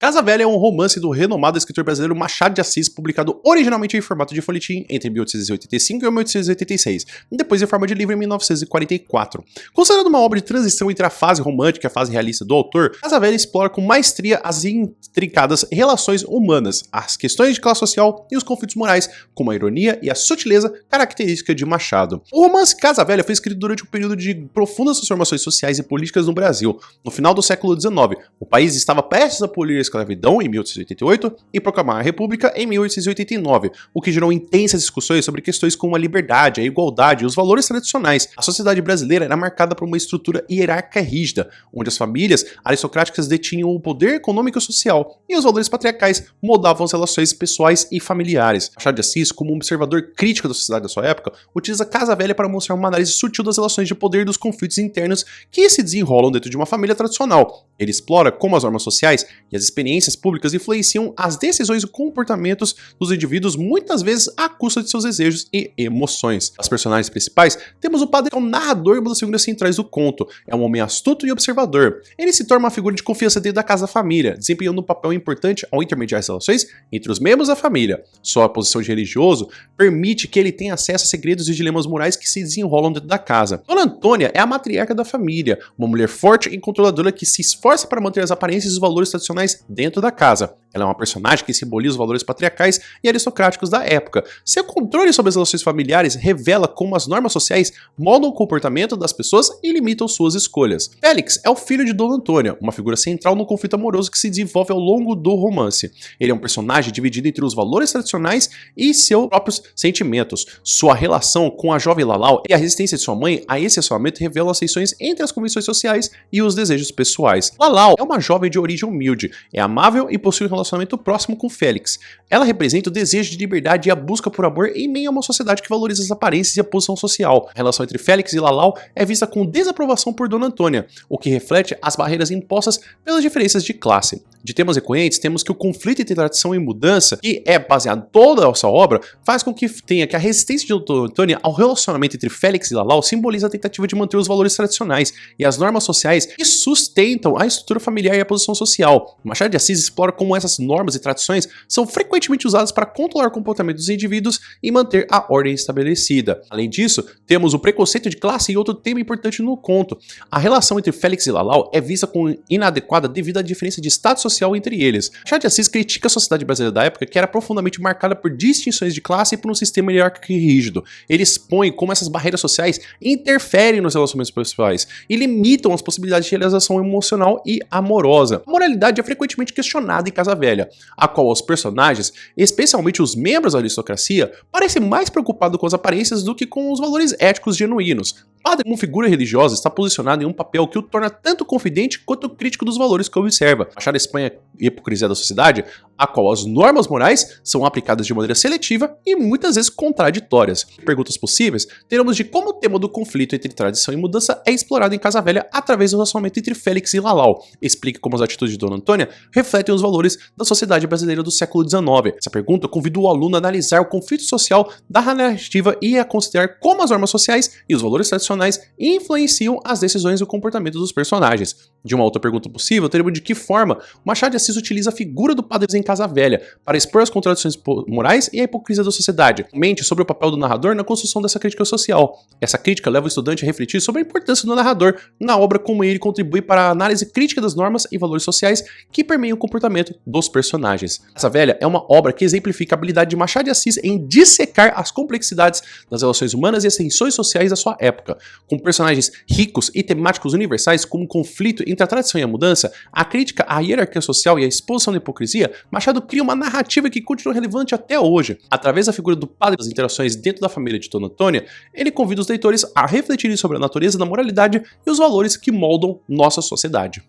Casa Velha é um romance do renomado escritor brasileiro Machado de Assis, publicado originalmente em formato de folhetim entre 1885 e 1886, e depois em forma de livro em 1944. Considerado uma obra de transição entre a fase romântica e a fase realista do autor, Casa Velha explora com maestria as intricadas relações humanas, as questões de classe social e os conflitos morais, com a ironia e a sutileza característica de Machado. O romance Casa Velha foi escrito durante um período de profundas transformações sociais e políticas no Brasil. No final do século XIX, o país estava prestes a abolir a escravidão em 1888 e proclamar a República em 1889, o que gerou intensas discussões sobre questões como a liberdade, a igualdade e os valores tradicionais. A sociedade brasileira era marcada por uma estrutura hierárquica rígida, onde as famílias aristocráticas detinham o poder econômico e social, e os valores patriarcais moldavam as relações pessoais e familiares. Machado de Assis, como um observador crítico da sociedade da sua época, utiliza Casa Velha para mostrar uma análise sutil das relações de poder e dos conflitos internos que se desenrolam dentro de uma família tradicional. Ele explora como as normas sociais e as experiências públicas influenciam as decisões e comportamentos dos indivíduos, muitas vezes à custa de seus desejos e emoções. As personagens principais, temos o padre, que é o narrador e uma das figuras centrais do conto. É um homem astuto e observador. Ele se torna uma figura de confiança dentro da casa da família, desempenhando um papel importante ao intermediar as relações entre os membros da família. Sua posição de religioso permite que ele tenha acesso a segredos e dilemas morais que se desenrolam dentro da casa. Dona Antônia é a matriarca da família, uma mulher forte e controladora que se esforça para manter as aparências e os valores tradicionais dentro da casa. Ela é uma personagem que simboliza os valores patriarcais e aristocráticos da época. Seu controle sobre as relações familiares revela como as normas sociais moldam o comportamento das pessoas e limitam suas escolhas. Félix é o filho de Dona Antônia, uma figura central no conflito amoroso que se desenvolve ao longo do romance. Ele é um personagem dividido entre os valores tradicionais e seus próprios sentimentos. Sua relação com a jovem Lalau e a resistência de sua mãe a esse relacionamento revelam as tensões entre as convenções sociais e os desejos pessoais. Lalau é uma jovem de origem humilde, é amável e possui um relacionamento próximo com Félix. Ela representa o desejo de liberdade e a busca por amor em meio a uma sociedade que valoriza as aparências e a posição social. A relação entre Félix e Lalau é vista com desaprovação por Dona Antônia, o que reflete as barreiras impostas pelas diferenças de classe. De temas recorrentes, temos que o conflito entre tradição e mudança, que é baseado em toda essa obra, faz com que tenha que a resistência de Dona Antônia ao relacionamento entre Félix e Lalau simboliza a tentativa de manter os valores tradicionais e as normas sociais que sustentam a estrutura familiar e a posição social. Machado de Assis explora como essas normas e tradições são frequentemente usadas para controlar o comportamento dos indivíduos e manter a ordem estabelecida. Além disso, temos o preconceito de classe e outro tema importante no conto. A relação entre Félix e Lalau é vista como inadequada devido à diferença de status social entre eles. Machado de Assis critica a sociedade brasileira da época, que era profundamente marcada por distinções de classe e por um sistema hierárquico e rígido. Ele expõe como essas barreiras sociais interferem nos relacionamentos pessoais e limitam as possibilidades de realização emocional e amorosa. A moralidade é frequentemente questionada em Casa Velha, a qual os personagens, especialmente os membros da aristocracia, parecem mais preocupados com as aparências do que com os valores éticos genuínos. Padre, como figura religiosa, está posicionado em um papel que o torna tanto confidente quanto crítico dos valores que observa. Machado expõe a hipocrisia da sociedade, a qual as normas morais são aplicadas de maneira seletiva e muitas vezes contraditórias. Perguntas possíveis teremos de como o tema do conflito entre tradição e mudança é explorado em Casa Velha através do relacionamento entre Félix e Lalau. Explique como as atitudes de Dona Antônia refletem os valores da sociedade brasileira do século XIX. Essa pergunta convida o aluno a analisar o conflito social da narrativa e a considerar como as normas sociais e os valores tradicionais influenciam as decisões e o comportamento dos personagens. De uma outra pergunta possível, teremos de que forma Machado de Assis utiliza a figura do padre em Casa Velha para expor as contradições morais e a hipocrisia da sociedade. Mente sobre o papel do narrador na construção dessa crítica social. Essa crítica leva o estudante a refletir sobre a importância do narrador na obra, como ele contribui para a análise crítica das normas e valores sociais que permeiam o comportamento dos personagens. Casa Velha é uma obra que exemplifica a habilidade de Machado de Assis em dissecar as complexidades das relações humanas e as tensões sociais da sua época. Com personagens ricos e temáticos universais como o conflito entre a tradição e a mudança, a crítica à hierarquia social e a exposição da hipocrisia, Machado cria uma narrativa que continua relevante até hoje. Através da figura do padre e das interações dentro da família de Dona Antônia, ele convida os leitores a refletirem sobre a natureza da moralidade e os valores que moldam nossa sociedade.